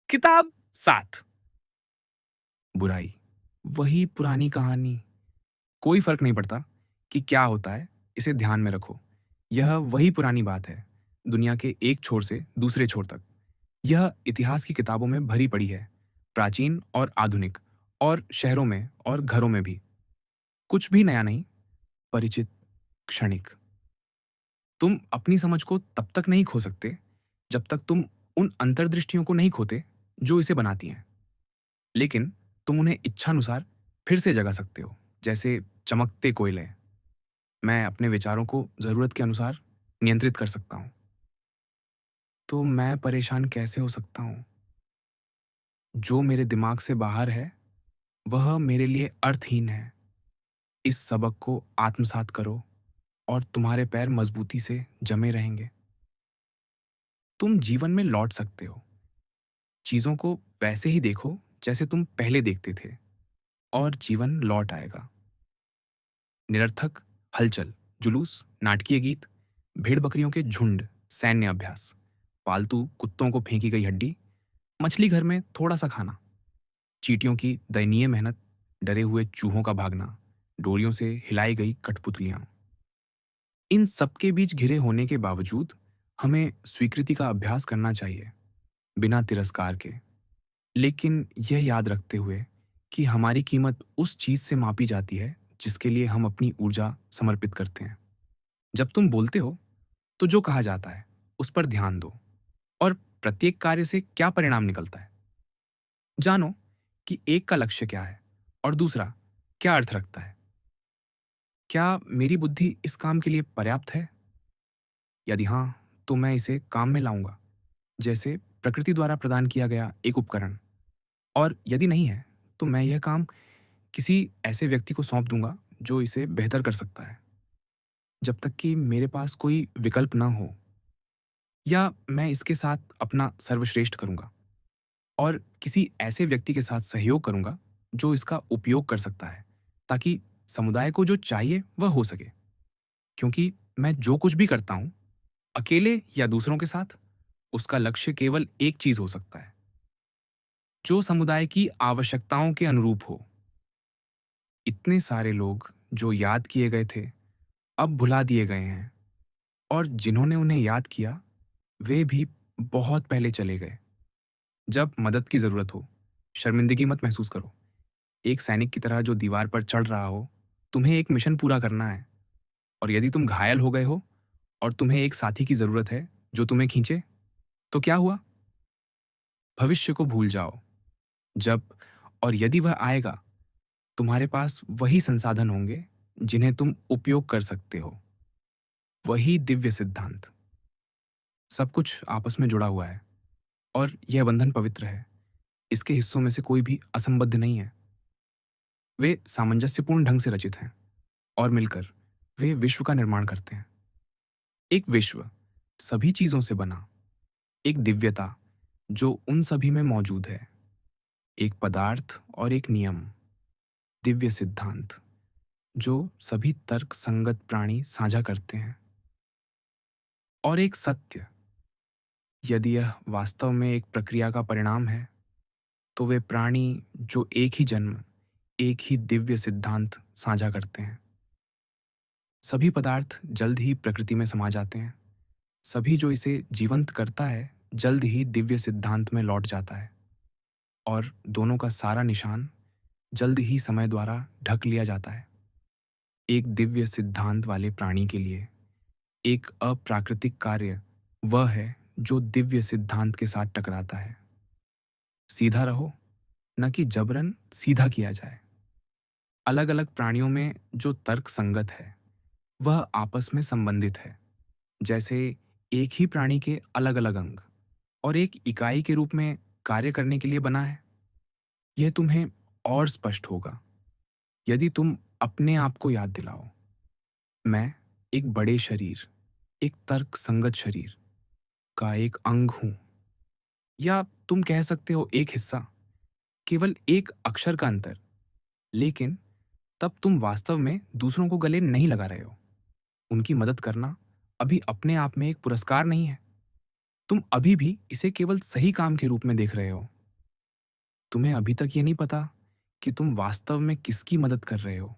किताब 7। बुराई। वही पुरानी कहानी। कोई फर्क नहीं पड़ता कि क्या होता है, इसे ध्यान में रखो। यह वही पुरानी बात है, दुनिया के एक छोर से दूसरे छोर तक। यह इतिहास की किताबों में भरी पड़ी है, प्राचीन और आधुनिक, और शहरों में और घरों में भी। कुछ भी नया नहीं, परिचित, क्षणिक। तुम अपनी समझ को तब तक नहीं खो सकते जब तक तुम उन अंतर्दृष्टियों को नहीं खोते जो इसे बनाती हैं। लेकिन तुम उन्हें इच्छानुसार फिर से जगा सकते हो, जैसे चमकते कोयले। मैं अपने विचारों को ज़रूरत के अनुसार नियंत्रित कर सकता हूँ। तो मैं परेशान कैसे हो सकता हूँ? जो मेरे दिमाग से बाहर है, वह मेरे लिए अर्थहीन है। इस सबक को आत्मसात करो और तुम्हारे पैर मजबूती से जमे रहेंगे। तुम जीवन में लौट सकते हो। चीज़ों को वैसे ही देखो जैसे तुम पहले देखते थे, और जीवन लौट आएगा। निरर्थक हलचल, जुलूस, नाटकीय गीत, भेड़ बकरियों के झुंड, सैन्य अभ्यास, पालतू कुत्तों को फेंकी गई हड्डी, मछली घर में थोड़ा सा खाना, चींटियों की दयनीय मेहनत, डरे हुए चूहों का भागना, डोरियों से हिलाई गई कठपुतलियां। इन सबके बीच घिरे होने के बावजूद हमें स्वीकृति का अभ्यास करना चाहिए, बिना तिरस्कार के, लेकिन यह याद रखते हुए कि हमारी कीमत उस चीज से मापी जाती है जिसके लिए हम अपनी ऊर्जा समर्पित करते हैं। जब तुम बोलते हो तो जो कहा जाता है उस पर ध्यान दो, और प्रत्येक कार्य से क्या परिणाम निकलता है। जानो कि एक का लक्ष्य क्या है और दूसरा क्या अर्थ रखता है। क्या मेरी बुद्धि इस काम के लिए पर्याप्त है? यदि हाँ, तो मैं इसे काम में लाऊंगा, जैसे प्रकृति द्वारा प्रदान किया गया एक उपकरण। और यदि नहीं है, तो मैं यह काम किसी ऐसे व्यक्ति को सौंप दूंगा जो इसे बेहतर कर सकता है, जब तक कि मेरे पास कोई विकल्प ना हो। या मैं इसके साथ अपना सर्वश्रेष्ठ करूंगा और किसी ऐसे व्यक्ति के साथ सहयोग करूंगा जो इसका उपयोग कर सकता है, ताकि समुदाय को जो चाहिए वह हो सके। क्योंकि मैं जो कुछ भी करता हूं, अकेले या दूसरों के साथ, उसका लक्ष्य केवल एक चीज हो सकता है, जो समुदाय की आवश्यकताओं के अनुरूप हो। इतने सारे लोग जो याद किए गए थे, अब भुला दिए गए हैं, और जिन्होंने उन्हें याद किया, वे भी बहुत पहले चले गए। जब मदद की जरूरत हो, शर्मिंदगी मत महसूस करो। एक सैनिक की तरह जो दीवार पर चढ़ रहा हो, तुम्हें एक मिशन पूरा करना है। और यदि तुम घायल हो गए हो और तुम्हें एक साथी की जरूरत है जो तुम्हें खींचे, तो क्या हुआ? भविष्य को भूल जाओ। जब और यदि वह आएगा, तुम्हारे पास वही संसाधन होंगे जिन्हें तुम उपयोग कर सकते हो। वही दिव्य सिद्धांत। सब कुछ आपस में जुड़ा हुआ है, और यह बंधन पवित्र है। इसके हिस्सों में से कोई भी असंबद्ध नहीं है। वे सामंजस्यपूर्ण ढंग से रचित हैं, और मिलकर वे विश्व का निर्माण करते हैं। एक विश्व सभी चीजों से बना, एक दिव्यता जो उन सभी में मौजूद है, एक पदार्थ और एक नियम, दिव्य सिद्धांत जो सभी तर्क संगत प्राणी साझा करते हैं। और एक सत्य, यदि यह वास्तव में एक प्रक्रिया का परिणाम है, तो वे प्राणी जो एक ही जन्म, एक ही दिव्य सिद्धांत साझा करते हैं। सभी पदार्थ जल्द ही प्रकृति में समा जाते हैं। सभी जो इसे जीवंत करता है जल्द ही दिव्य सिद्धांत में लौट जाता है, और दोनों का सारा निशान जल्द ही समय द्वारा ढक लिया जाता है। एक दिव्य सिद्धांत वाले प्राणी के लिए एक अप्राकृतिक कार्य वह है जो दिव्य सिद्धांत के साथ टकराता है। सीधा रहो, न कि जबरन सीधा किया जाए। अलग अलग प्राणियों में जो तर्क संगत है, वह आपस में संबंधित है, जैसे एक ही प्राणी के अलग अलग अंग और एक इकाई के रूप में कार्य करने के लिए बना है। यह तुम्हें और स्पष्ट होगा यदि तुम अपने आप को याद दिलाओ, मैं एक बड़े शरीर, एक तर्क संगत शरीर का एक अंग हूं। या तुम कह सकते हो एक हिस्सा, केवल एक अक्षर का अंतर। लेकिन तब तुम वास्तव में दूसरों को गले नहीं लगा रहे हो। उनकी मदद करना अभी अपने आप में एक पुरस्कार नहीं है। तुम अभी भी इसे केवल सही काम के रूप में देख रहे हो। तुम्हें अभी तक ये नहीं पता कि तुम वास्तव में किसकी मदद कर रहे हो।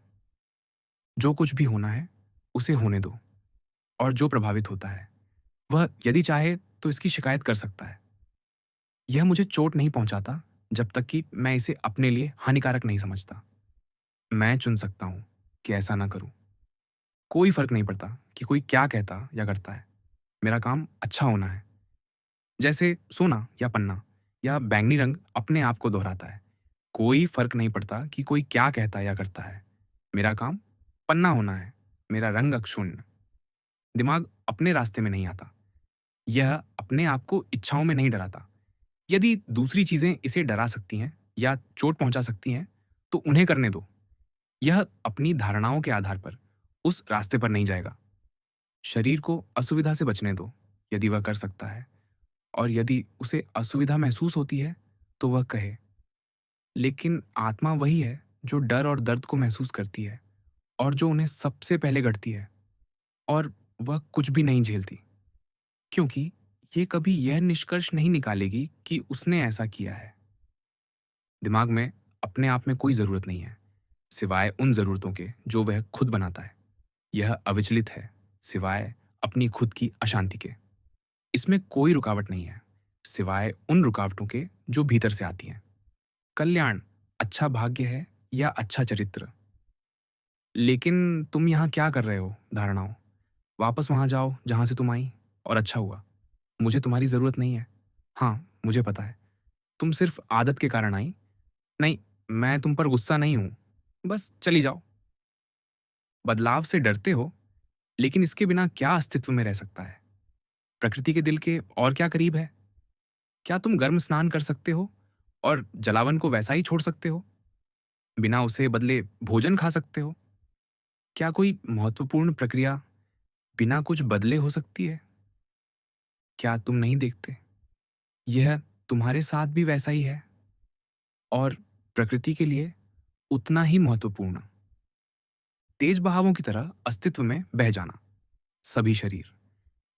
जो कुछ भी होना है, उसे होने दो, और जो प्रभावित होता है, वह यदि चाहे तो इसकी शिकायत कर सकता है। यह मुझे चोट नहीं पहुंचाता जब तक कि मैं इसे अपने लिए हानिकारक नहीं समझता। मैं चुन सकता हूं कि ऐसा ना करूं। कोई फर्क नहीं पड़ता कि कोई क्या कहता या करता है। मेरा काम अच्छा होना है। जैसे सोना या पन्ना या बैंगनी रंग अपने आप को दोहराता है। कोई फर्क नहीं पड़ता कि कोई क्या कहता या करता है। मेरा काम पन्ना होना है, मेरा रंग अक्षुण्ण। दिमाग अपने रास्ते में नहीं आता। यह अपने आप को इच्छाओं में नहीं डराता। यदि दूसरी चीजें इसे डरा सकती हैं या चोट पहुंचा सकती हैं, तो उन्हें करने दो। यह अपनी धारणाओं के आधार पर उस रास्ते पर नहीं जाएगा। शरीर को असुविधा से बचने दो, यदि वह कर सकता है। और यदि उसे असुविधा महसूस होती है, तो वह कहे। लेकिन आत्मा वही है जो डर और दर्द को महसूस करती है, और जो उन्हें सबसे पहले घटती है, और वह कुछ भी नहीं झेलती, क्योंकि ये कभी यह निष्कर्ष नहीं निकालेगी कि उसने ऐसा किया है। दिमाग में अपने आप में कोई ज़रूरत नहीं है, सिवाय उन ज़रूरतों के जो वह खुद बनाता है। यह अविचलित है, सिवाय अपनी खुद की अशांति के। इसमें कोई रुकावट नहीं है, सिवाय उन रुकावटों के जो भीतर से आती हैं। कल्याण, अच्छा भाग्य है या अच्छा चरित्र। लेकिन तुम यहाँ क्या कर रहे हो धारणाओं? वापस वहाँ जाओ जहाँ से तुम आई, और अच्छा हुआ। मुझे तुम्हारी ज़रूरत नहीं है। हाँ, मुझे पता है। तुम सिर्फ आदत के कारण आई। नहीं, मैं तुम पर गुस्सा नहीं हूँ। बस चली जाओ। बदलाव से डरते हो, लेकिन इसके बिना क्या अस्तित्व में रह सकता है? प्रकृति के दिल के और क्या करीब है? क्या तुम गर्म स्नान कर सकते हो और जलावन को वैसा ही छोड़ सकते हो? बिना उसे बदले भोजन खा सकते हो? क्या कोई महत्वपूर्ण प्रक्रिया बिना कुछ बदले हो सकती है? क्या तुम नहीं देखते? यह तुम्हारे साथ भी वैसा ही है, और प्रकृति के लिए उतना ही महत्वपूर्ण। तेज बहावों की तरह अस्तित्व में बह जाना। सभी शरीर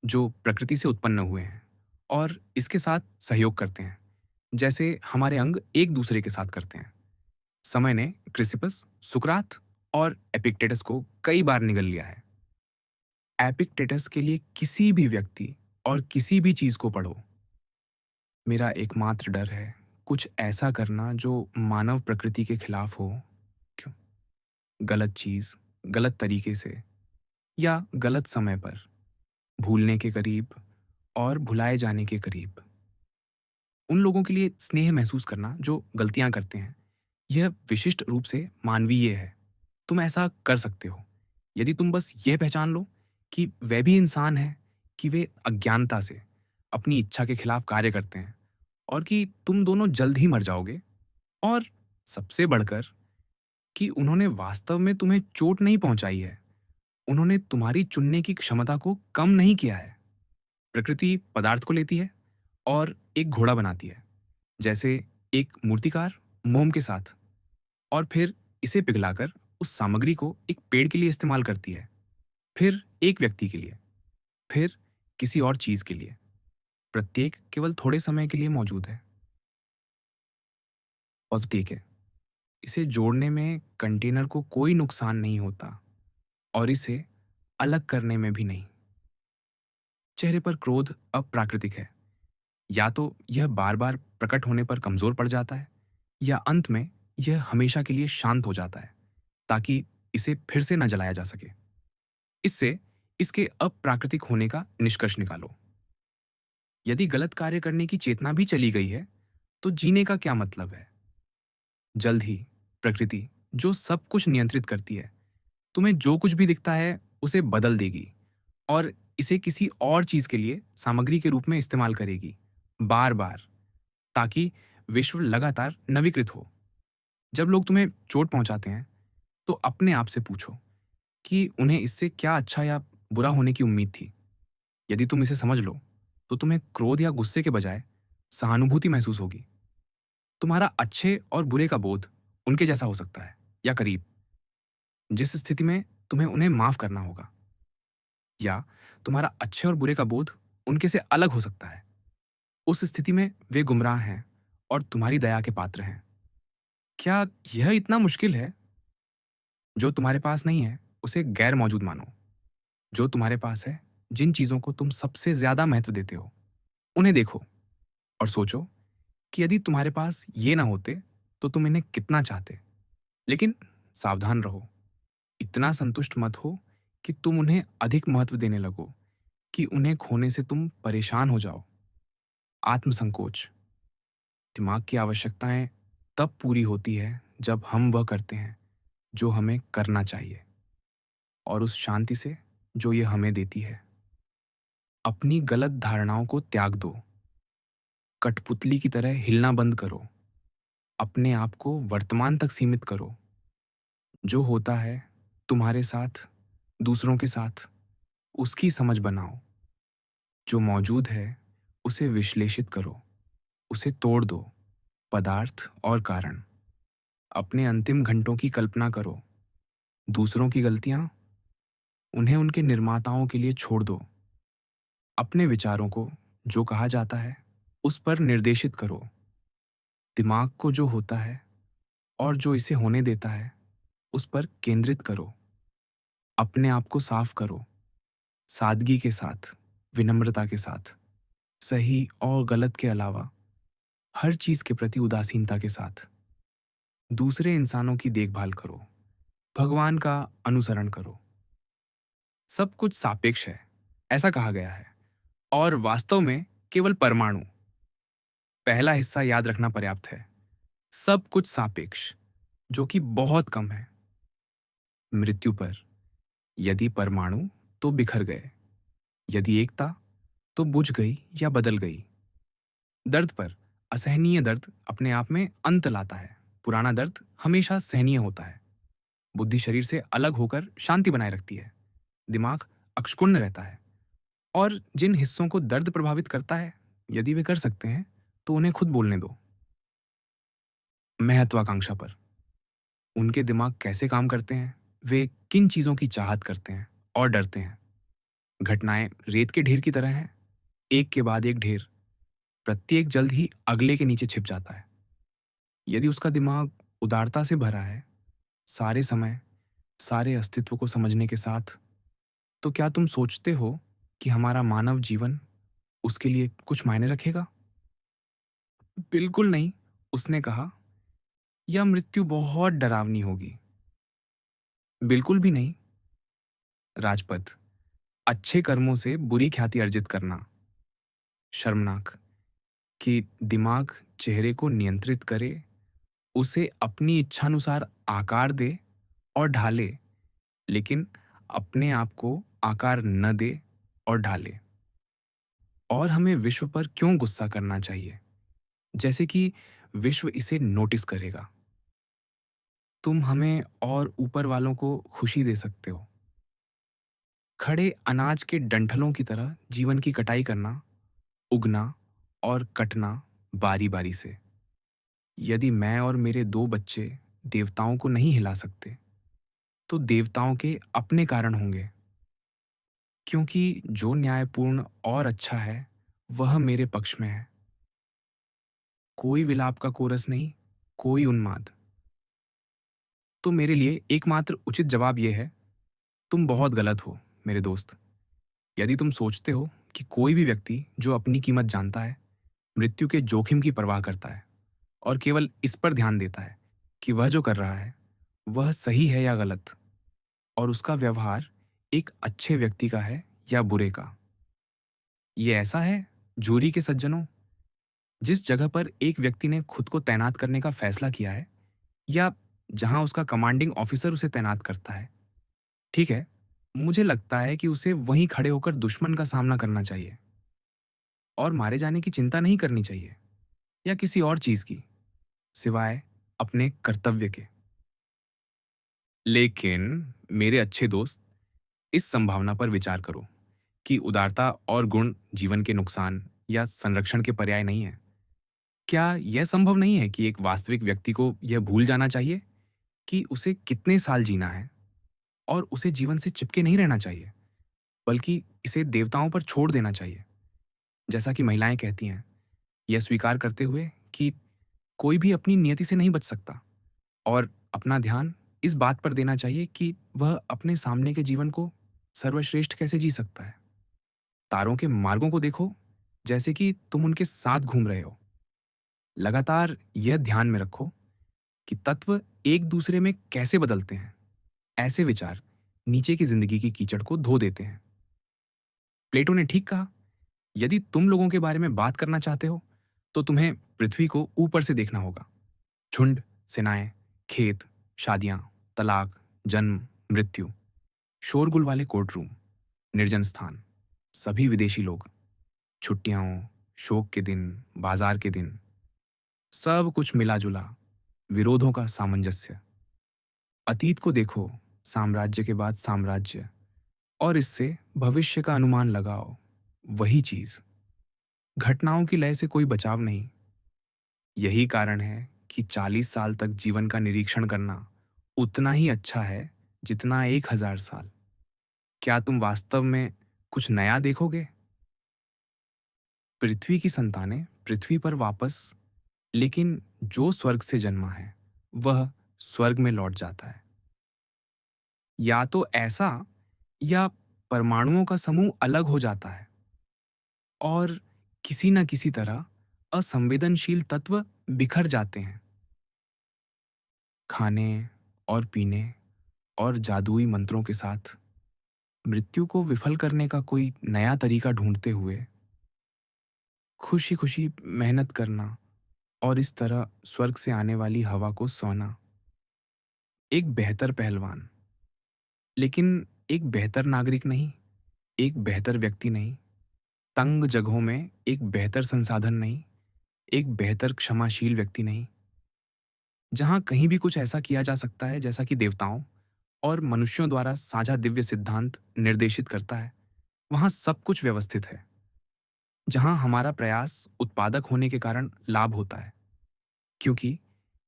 जो प्रकृति से उत्पन्न हुए हैं और इसके साथ सहयोग करते हैं, जैसे हमारे अंग एक दूसरे के साथ करते हैं। समय ने क्रिसिपस, सुकरात और एपिक्टेटस को कई बार निगल लिया है। एपिक्टेटस के लिए किसी भी व्यक्ति और किसी भी चीज को पढ़ो। मेरा एकमात्र डर है कुछ ऐसा करना जो मानव प्रकृति के खिलाफ हो। क्यों? गलत चीज, गलत तरीके से, या गलत समय पर, भूलने के करीब और भुलाए जाने के करीब। उन लोगों के लिए स्नेह महसूस करना जो गलतियां करते हैं, यह विशिष्ट रूप से मानवीय है। तुम ऐसा कर सकते हो यदि तुम बस यह पहचान लो कि वे भी इंसान हैं, कि वे अज्ञानता से अपनी इच्छा के खिलाफ कार्य करते हैं, और कि तुम दोनों जल्द ही मर जाओगे। और सबसे बढ़कर कि उन्होंने वास्तव में तुम्हें चोट नहीं पहुंचाई है, उन्होंने तुम्हारी चुनने की क्षमता को कम नहीं किया है। प्रकृति पदार्थ को लेती है और एक घोड़ा बनाती है, जैसे एक मूर्तिकार मोम के साथ, और फिर इसे पिघलाकर उस सामग्री को एक पेड़ के लिए इस्तेमाल करती है, फिर एक व्यक्ति के लिए, फिर किसी और चीज के लिए। प्रत्येक केवल थोड़े समय के लिए मौजूद है। और ठीक है, इसे जोड़ने में कंटेनर को कोई नुकसान नहीं होता, और इसे अलग करने में भी नहीं। चेहरे पर क्रोध अप्राकृतिक है। या तो यह बार बार प्रकट होने पर कमजोर पड़ जाता है, या अंत में यह हमेशा के लिए शांत हो जाता है, ताकि इसे फिर से न जलाया जा सके। इससे इसके अप्राकृतिक होने का निष्कर्ष निकालो। यदि गलत कार्य करने की चेतना भी चली गई है, तो जीने का क्या मतलब है? जल्द ही प्रकृति, जो सब कुछ नियंत्रित करती है, तुम्हें जो कुछ भी दिखता है उसे बदल देगी, और इसे किसी और चीज के लिए सामग्री के रूप में इस्तेमाल करेगी, बार बार, ताकि विश्व लगातार नवीकृत हो। जब लोग तुम्हें चोट पहुंचाते हैं, तो अपने आप से पूछो कि उन्हें इससे क्या अच्छा या बुरा होने की उम्मीद थी। यदि तुम इसे समझ लो, तो तुम्हें क्रोध या गुस्से के बजाय सहानुभूति महसूस होगी। तुम्हारा अच्छे और बुरे का बोध उनके जैसा हो सकता है, या करीब, जिस स्थिति में तुम्हें उन्हें माफ करना होगा। या तुम्हारा अच्छे और बुरे का बोध उनके से अलग हो सकता है। उस स्थिति में वे गुमराह हैं, और तुम्हारी दया के पात्र हैं। क्या यह इतना मुश्किल है? जो तुम्हारे पास नहीं है, उसे गैर मौजूद मानो। जो तुम्हारे पास है, जिन चीज़ों को तुम सबसे ज़्यादा महत्व देते हो, उन्हें देखो और सोचो कि यदि तुम्हारे पास ये ना होते, तो तुम इन्हें कितना चाहते। लेकिन सावधान रहो, इतना संतुष्ट मत हो कि तुम उन्हें अधिक महत्व देने लगो, कि उन्हें खोने से तुम परेशान हो जाओ। आत्मसंकोच। दिमाग की आवश्यकताएं तब पूरी होती है जब हम वह करते हैं जो हमें करना चाहिए, और उस शांति से जो ये हमें देती है। अपनी गलत धारणाओं को त्याग दो। कठपुतली की तरह हिलना बंद करो। अपने आप को वर्तमान तक सीमित करो। जो होता है तुम्हारे साथ, दूसरों के साथ, उसकी समझ बनाओ। जो मौजूद है उसे विश्लेषित करो, उसे तोड़ दो। पदार्थ और कारण। अपने अंतिम घंटों की कल्पना करो। दूसरों की गलतियां, उन्हें उनके निर्माताओं के लिए छोड़ दो। अपने विचारों को, जो कहा जाता है, उस पर निर्देशित करो। दिमाग को जो होता है और जो इसे होने देता है, उस पर केंद्रित करो। अपने आप को साफ करो, सादगी के साथ, विनम्रता के साथ, सही और गलत के अलावा हर चीज के प्रति उदासीनता के साथ। दूसरे इंसानों की देखभाल करो, भगवान का अनुसरण करो। सब कुछ सापेक्ष है, ऐसा कहा गया है, और वास्तव में केवल परमाणु। पहला हिस्सा याद रखना पर्याप्त है। सब कुछ सापेक्ष, जो कि बहुत कम है। मृत्यु पर, यदि परमाणु तो बिखर गए, यदि एकता तो बुझ गई या बदल गई। दर्द पर, असहनीय दर्द अपने आप में अंत लाता है। पुराना दर्द हमेशा सहनीय होता है। बुद्धि शरीर से अलग होकर शांति बनाए रखती है। दिमाग अक्षुण्ण रहता है। और जिन हिस्सों को दर्द प्रभावित करता है, यदि वे कर सकते हैं, तो उन्हें खुद बोलने दो। महत्वाकांक्षा पर, उनके दिमाग कैसे काम करते हैं, वे किन चीजों की चाहत करते हैं और डरते हैं। घटनाएं रेत के ढेर की तरह हैं, एक के बाद एक ढेर। प्रत्येक जल्द ही अगले के नीचे छिप जाता है। यदि उसका दिमाग उदारता से भरा है, सारे समय, सारे अस्तित्व को समझने के साथ, तो क्या तुम सोचते हो कि हमारा मानव जीवन उसके लिए कुछ मायने रखेगा? बिल्कुल नहीं, उसने कहा। यह मृत्यु बहुत डरावनी होगी। बिल्कुल भी नहीं। राजपथ, अच्छे कर्मों से बुरी ख्याति अर्जित करना। शर्मनाक कि दिमाग चेहरे को नियंत्रित करे, उसे अपनी इच्छानुसार आकार दे और ढाले, लेकिन अपने आप को आकार न दे और ढाले। और हमें विश्व पर क्यों गुस्सा करना चाहिए, जैसे कि विश्व इसे नोटिस करेगा। तुम हमें और ऊपर वालों को खुशी दे सकते हो। खड़े अनाज के डंठलों की तरह जीवन की कटाई करना, उगना और कटना बारी बारी से। यदि मैं और मेरे दो बच्चे देवताओं को नहीं हिला सकते, तो देवताओं के अपने कारण होंगे। क्योंकि जो न्यायपूर्ण और अच्छा है, वह मेरे पक्ष में है। कोई विलाप का कोरस नहीं, कोई उन्माद। तो मेरे लिए एकमात्र उचित जवाब यह है, तुम बहुत गलत हो मेरे दोस्त। यदि तुम सोचते हो कि कोई भी व्यक्ति जो अपनी कीमत जानता है, मृत्यु के जोखिम की परवाह करता है और केवल इस पर ध्यान देता है कि वह जो कर रहा है वह सही है या गलत, और उसका व्यवहार एक अच्छे व्यक्ति का है या बुरे का। ये ऐसा है, जूरी के सज्जनों, जिस जगह पर एक व्यक्ति ने खुद को तैनात करने का फैसला किया है, या जहां उसका कमांडिंग ऑफिसर उसे तैनात करता है, ठीक है, मुझे लगता है कि उसे वहीं खड़े होकर दुश्मन का सामना करना चाहिए और मारे जाने की चिंता नहीं करनी चाहिए, या किसी और चीज की, सिवाय अपने कर्तव्य के। लेकिन मेरे अच्छे दोस्त, इस संभावना पर विचार करो कि उदारता और गुण जीवन के नुकसान या संरक्षण के पर्याय नहीं है। क्या यह संभव नहीं है कि एक वास्तविक व्यक्ति को यह भूल जाना चाहिए कि उसे कितने साल जीना है, और उसे जीवन से चिपके नहीं रहना चाहिए, बल्कि इसे देवताओं पर छोड़ देना चाहिए, जैसा कि महिलाएं कहती हैं, यह स्वीकार करते हुए कि कोई भी अपनी नियति से नहीं बच सकता और अपना ध्यान इस बात पर देना चाहिए कि वह अपने सामने के जीवन को सर्वश्रेष्ठ कैसे जी सकता है। तारों के मार्गों को देखो, जैसे कि तुम उनके साथ घूम रहे हो। लगातार यह ध्यान में रखो कि तत्व एक दूसरे में कैसे बदलते हैं। ऐसे विचार नीचे की जिंदगी की कीचड़ को धो देते हैं। प्लेटो ने ठीक कहा, यदि तुम लोगों के बारे में बात करना चाहते हो तो तुम्हें पृथ्वी को ऊपर से देखना होगा। झुंड, सेनाएं, खेत, शादियां, तलाक, जन्म, मृत्यु, शोरगुल वाले कोर्ट रूम, निर्जन स्थान, सभी विदेशी लोग, छुट्टियां, शोक के दिन, बाजार के दिन, सब कुछ मिला जुला, विरोधों का सामंजस्य। अतीत को देखो, साम्राज्य के बाद साम्राज्य, और इससे भविष्य का अनुमान लगाओ। वही चीज, घटनाओं की लय से कोई बचाव नहीं। यही कारण है कि 40 साल तक जीवन का निरीक्षण करना उतना ही अच्छा है जितना 1000 साल। क्या तुम वास्तव में कुछ नया देखोगे? पृथ्वी की संतानें पृथ्वी पर वापस, लेकिन जो स्वर्ग से जन्मा है वह स्वर्ग में लौट जाता है। या तो ऐसा, या परमाणुओं का समूह अलग हो जाता है और किसी न किसी तरह असंवेदनशील तत्व बिखर जाते हैं। खाने और पीने और जादुई मंत्रों के साथ मृत्यु को विफल करने का कोई नया तरीका ढूंढते हुए खुशी खुशी मेहनत करना और इस तरह स्वर्ग से आने वाली हवा को सोना। एक बेहतर पहलवान, लेकिन एक बेहतर नागरिक नहीं, एक बेहतर व्यक्ति नहीं, तंग जगहों में एक बेहतर संसाधन नहीं, एक बेहतर क्षमाशील व्यक्ति नहीं। जहां कहीं भी कुछ ऐसा किया जा सकता है जैसा कि देवताओं और मनुष्यों द्वारा साझा दिव्य सिद्धांत निर्देशित करता है, वहां सब कुछ व्यवस्थित है। जहां हमारा प्रयास उत्पादक होने के कारण लाभ होता है, क्योंकि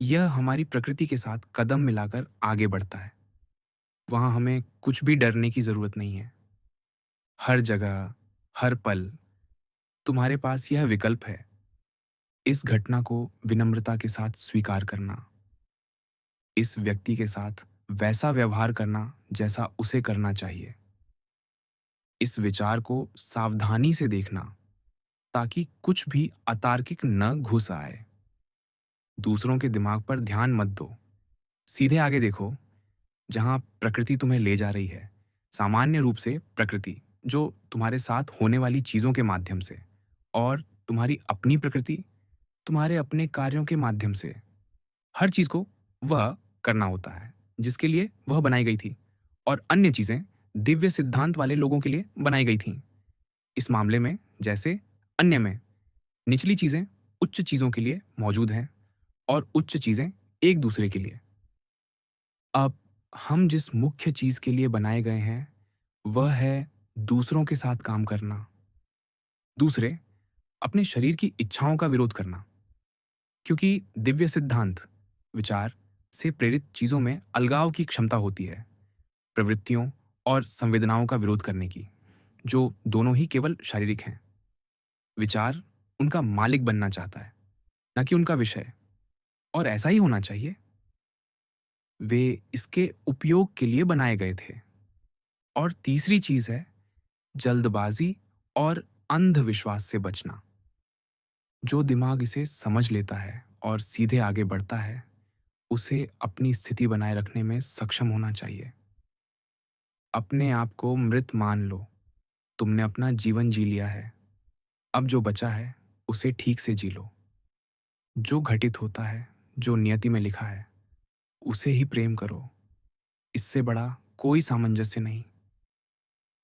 यह हमारी प्रकृति के साथ कदम मिलाकर आगे बढ़ता है, वहां हमें कुछ भी डरने की जरूरत नहीं है। हर जगह, हर पल तुम्हारे पास यह विकल्प है, इस घटना को विनम्रता के साथ स्वीकार करना, इस व्यक्ति के साथ वैसा व्यवहार करना जैसा उसे करना चाहिए, इस विचार को सावधानी से देखना ताकि कुछ भी अतार्किक न घुस आए। दूसरों के दिमाग पर ध्यान मत दो, सीधे आगे देखो जहां प्रकृति तुम्हें ले जा रही है। सामान्य रूप से प्रकृति, जो तुम्हारे साथ होने वाली चीजों के माध्यम से, और तुम्हारी अपनी प्रकृति तुम्हारे अपने कार्यों के माध्यम से। हर चीज को वह करना होता है जिसके लिए वह बनाई गई थी, और अन्य चीजें दिव्य सिद्धांत वाले लोगों के लिए बनाई गई थीं। इस मामले में जैसे अन्य में, निचली चीजें उच्च चीजों के लिए मौजूद हैं और उच्च चीजें एक दूसरे के लिए। अब हम जिस मुख्य चीज के लिए बनाए गए हैं वह है दूसरों के साथ काम करना, दूसरे अपने शरीर की इच्छाओं का विरोध करना, क्योंकि दिव्य सिद्धांत विचार से प्रेरित चीजों में अलगाव की क्षमता होती है, प्रवृत्तियों और संवेदनाओं का विरोध करने की, जो दोनों ही केवल शारीरिक हैं। विचार उनका मालिक बनना चाहता है, न कि उनका विषय, और ऐसा ही होना चाहिए। वे इसके उपयोग के लिए बनाए गए थे। और तीसरी चीज है जल्दबाजी और अंधविश्वास से बचना। जो दिमाग इसे समझ लेता है और सीधे आगे बढ़ता है, उसे अपनी स्थिति बनाए रखने में सक्षम होना चाहिए। अपने आप को मृत मान लो, तुमने अपना जीवन जी लिया है, अब जो बचा है उसे ठीक से जी लो। जो घटित होता है, जो नियति में लिखा है, उसे ही प्रेम करो। इससे बड़ा कोई सामंजस्य नहीं।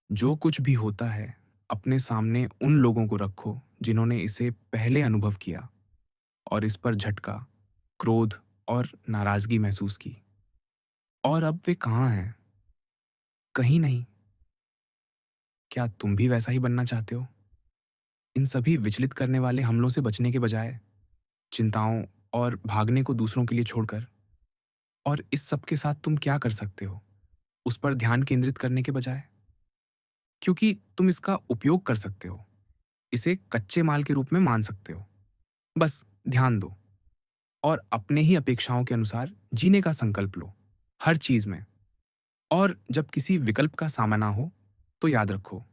जो कुछ भी होता है, अपने सामने उन लोगों को रखो जिन्होंने इसे पहले अनुभव किया और इस पर झटका, क्रोध और नाराजगी महसूस की। और अब वे कहाँ हैं? कहीं नहीं। क्या तुम भी वैसा ही बनना चाहते हो? इन सभी विचलित करने वाले हमलों से बचने के बजाय, चिंताओं और भागने को दूसरों के लिए छोड़कर, और इस सब के साथ तुम क्या कर सकते हो उस पर ध्यान केंद्रित करने के बजाय, क्योंकि तुम इसका उपयोग कर सकते हो, इसे कच्चे माल के रूप में मान सकते हो। बस ध्यान दो। और अपने ही अपेक्षाओं के अनुसार जीने का संकल्प लो, हर चीज़ में। और जब किसी विकल्प का सामना हो, तो याद रखो,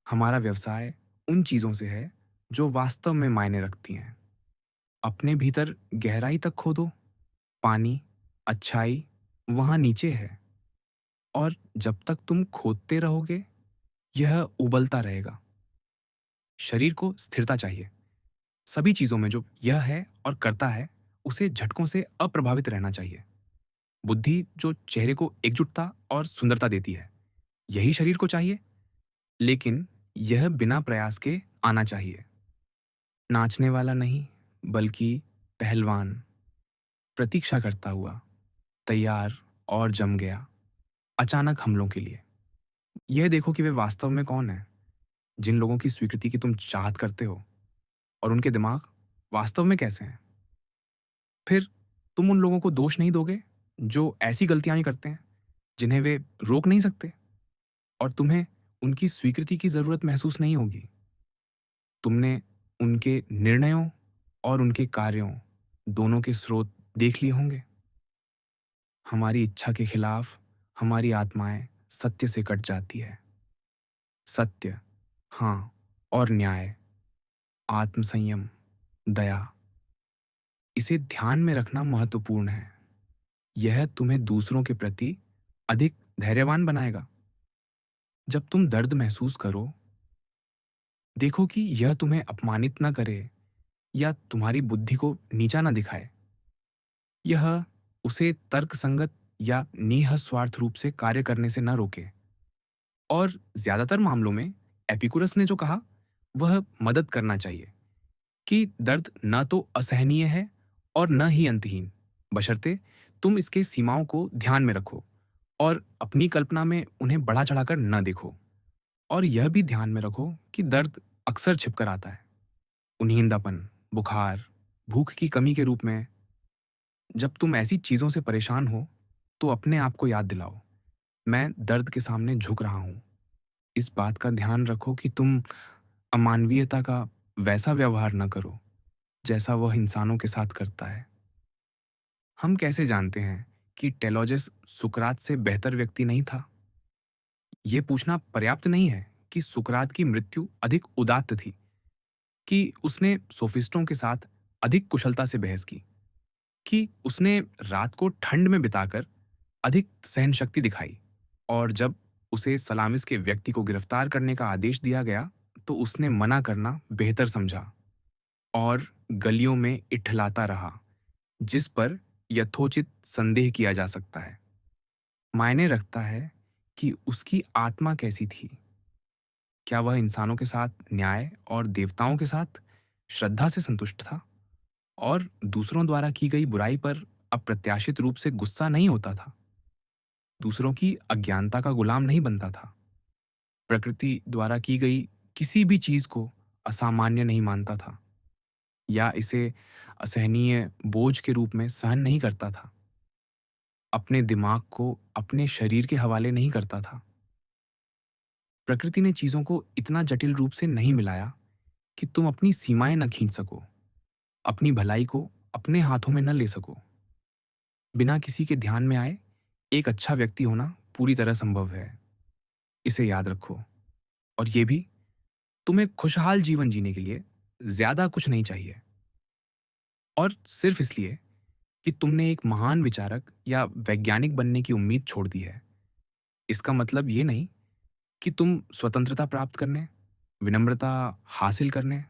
हमारा व्यवसाय उन चीज़ों से है जो वास्तव में मायने रखती हैं। अपने भीतर गहराई तक खोदो, पानी, अच्छाई वहाँ नीचे है। और जब तक तुम खोदते रहोगे, यह उबलता रहेगा। शरीर को स्थिरता चाहिए। सभी चीज़ों में जो यह है और करता है, उसे झटकों से अप्रभावित रहना चाहिए। बुद्धि जो चेहरे को एकजुटता और सुंदरता देती है, यही शरीर को चाहिए, लेकिन यह बिना प्रयास के आना चाहिए। नाचने वाला नहीं, बल्कि पहलवान, प्रतीक्षा करता हुआ, तैयार और जम गया, अचानक हमलों के लिए। यह देखो कि वे वास्तव में कौन है, जिन लोगों की स्वीकृति की तुम चाहत करते हो, और उनके दिमाग वास्तव में कैसे हैं। फिर तुम उन लोगों को दोष नहीं दोगे जो ऐसी गलतियां ही करते हैं जिन्हें वे रोक नहीं सकते, और तुम्हें उनकी स्वीकृति की जरूरत महसूस नहीं होगी। तुमने उनके निर्णयों और उनके कार्यों दोनों के स्रोत देख लिए होंगे। हमारी इच्छा के खिलाफ हमारी आत्माएं सत्य से कट जाती है। सत्य, हाँ, और न्याय, आत्मसंयम, दया, इसे ध्यान में रखना महत्वपूर्ण है। यह तुम्हें दूसरों के प्रति अधिक धैर्यवान बनाएगा। जब तुम दर्द महसूस करो, देखो कि यह तुम्हें अपमानित न करे या तुम्हारी बुद्धि को नीचा न दिखाए। यह उसे तर्कसंगत या निःस्वार्थ रूप से कार्य करने से न रोके। और ज्यादातर मामलों में एपिकुरस ने जो कहा, वह मदद करना चाहिए कि दर्द न तो असहनीय है और न ही अंतहीन, बशर्ते तुम इसके सीमाओं को ध्यान में रखो और अपनी कल्पना में उन्हें बढ़ा चढ़ाकर न देखो। और यह भी ध्यान में रखो कि दर्द अक्सर छिपकर आता है, उन्हींदापन, बुखार, भूख की कमी के रूप में। जब तुम ऐसी चीजों से परेशान हो, तो अपने आप को याद दिलाओ, मैं दर्द के सामने झुक रहा हूं। इस बात का ध्यान रखो कि तुम अमानवीयता का वैसा व्यवहार न करो जैसा वह इंसानों के साथ करता है। हम कैसे जानते हैं कि टेलोजस सुकरात से बेहतर व्यक्ति नहीं था? यह पूछना पर्याप्त नहीं है कि सुकरात की मृत्यु अधिक उदात्त थी, कि उसने सोफिस्टों के साथ अधिक कुशलता से बहस की, कि उसने रात को ठंड में बिताकर अधिक सहनशक्ति दिखाई, और जब उसे सलामिस के व्यक्ति को गिरफ्तार करने का आदेश दिया गया, तो उसने मना करना बेहतर समझा और गलियों में इठलाता रहा, जिस पर यथोचित संदेह किया जा सकता है। मायने रखता है कि उसकी आत्मा कैसी थी। क्या वह इंसानों के साथ न्याय और देवताओं के साथ श्रद्धा से संतुष्ट था, और दूसरों द्वारा की गई बुराई पर अप्रत्याशित रूप से गुस्सा नहीं होता था, दूसरों की अज्ञानता का गुलाम नहीं बनता था, प्रकृति द्वारा की गई किसी भी चीज को असामान्य नहीं मानता था, या इसे असहनीय बोझ के रूप में सहन नहीं करता था, अपने दिमाग को अपने शरीर के हवाले नहीं करता था। प्रकृति ने चीजों को इतना जटिल रूप से नहीं मिलाया कि तुम अपनी सीमाएं न खींच सको, अपनी भलाई को अपने हाथों में न ले सको। बिना किसी के ध्यान में आए एक अच्छा व्यक्ति होना पूरी तरह संभव है। इसे याद रखो। और ये भी, तुम्हें खुशहाल जीवन जीने के लिए ज्यादा कुछ नहीं चाहिए, और सिर्फ इसलिए कि तुमने एक महान विचारक या वैज्ञानिक बनने की उम्मीद छोड़ दी है, इसका मतलब ये नहीं कि तुम स्वतंत्रता प्राप्त करने, विनम्रता हासिल करने,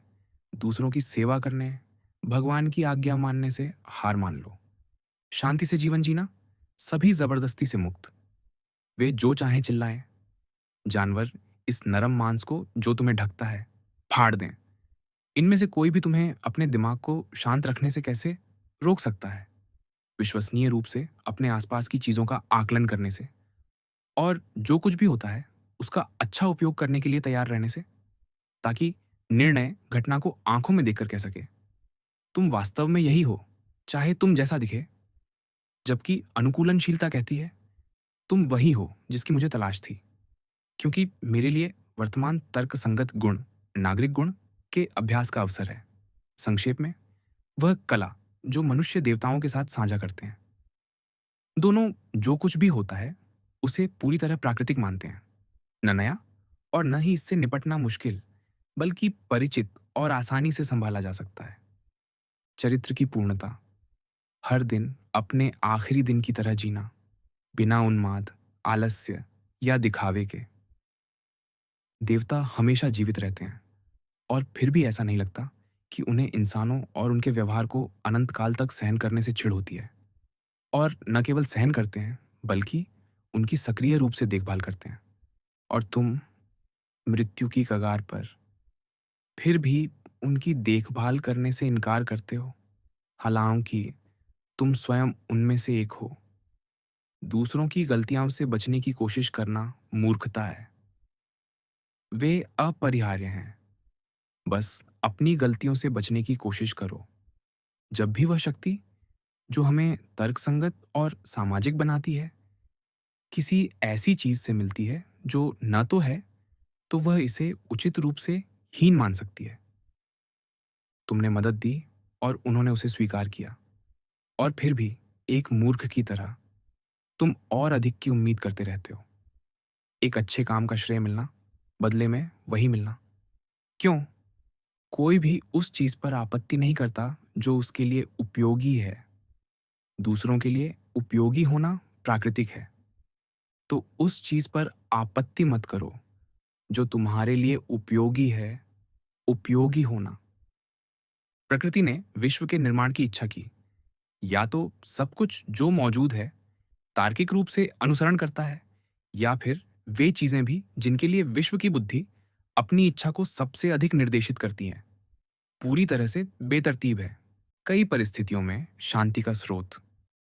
दूसरों की सेवा करने, भगवान की आज्ञा मानने से हार मान लो। शांति से जीवन जीना, सभी जबरदस्ती से मुक्त। वे जो चाहें चिल्लाएं। जानवर इस नरम मांस को जो तुम्हें ढकता है फाड़ दें। इनमें से कोई भी तुम्हें अपने दिमाग को शांत रखने से कैसे रोक सकता है? विश्वसनीय रूप से अपने आसपास की चीजों का आकलन करने से, और जो कुछ भी होता है उसका अच्छा उपयोग करने के लिए तैयार रहने से, ताकि निर्णय घटना को आंखों में देखकर कह सके, तुम वास्तव में यही हो, चाहे तुम जैसा दिखे। जबकि अनुकूलनशीलता कहती है, तुम वही हो जिसकी मुझे तलाश थी, क्योंकि मेरे लिए वर्तमान तर्कसंगत गुण नागरिक गुण के अभ्यास का अवसर है। संक्षेप में, वह कला जो मनुष्य देवताओं के साथ साझा करते हैं। दोनों जो कुछ भी होता है, उसे पूरी तरह प्राकृतिक मानते हैं। न नया और न ही इससे निपटना मुश्किल, बल्कि परिचित और आसानी से संभाला जा सकता है। चरित्र की पूर्णता, हर दिन अपने आखिरी दिन की तरह जीना, बिना उन्माद, आलस्य या दिखावे के। देवता हमेशा जीवित रहते हैं और फिर भी ऐसा नहीं लगता कि उन्हें इंसानों और उनके व्यवहार को अनंत काल तक सहन करने से चिढ़ होती है। और न केवल सहन करते हैं, बल्कि उनकी सक्रिय रूप से देखभाल करते हैं। और तुम मृत्यु की कगार पर फिर भी उनकी देखभाल करने से इनकार करते हो, हालांकि तुम स्वयं उनमें से एक हो। दूसरों की गलतियों से बचने की कोशिश करना मूर्खता है। वे अपरिहार्य हैं। बस अपनी गलतियों से बचने की कोशिश करो। जब भी वह शक्ति जो हमें तर्कसंगत और सामाजिक बनाती है, किसी ऐसी चीज से मिलती है जो न तो है, तो वह इसे उचित रूप से हीन मान सकती है। तुमने मदद दी और उन्होंने उसे स्वीकार किया, और फिर भी एक मूर्ख की तरह तुम और अधिक की उम्मीद करते रहते हो। एक अच्छे काम का श्रेय मिलना, बदले में वही मिलना। क्यों? कोई भी उस चीज पर आपत्ति नहीं करता जो उसके लिए उपयोगी है। दूसरों के लिए उपयोगी होना प्राकृतिक है। तो उस चीज पर आपत्ति मत करो जो तुम्हारे लिए उपयोगी है। उपयोगी होना। प्रकृति ने विश्व के निर्माण की इच्छा की। या तो सब कुछ जो मौजूद है तार्किक रूप से अनुसरण करता है, या फिर वे चीजें भी जिनके लिए विश्व की बुद्धि अपनी इच्छा को सबसे अधिक निर्देशित करती हैं, पूरी तरह से बेतरतीब है। कई परिस्थितियों में शांति का स्रोत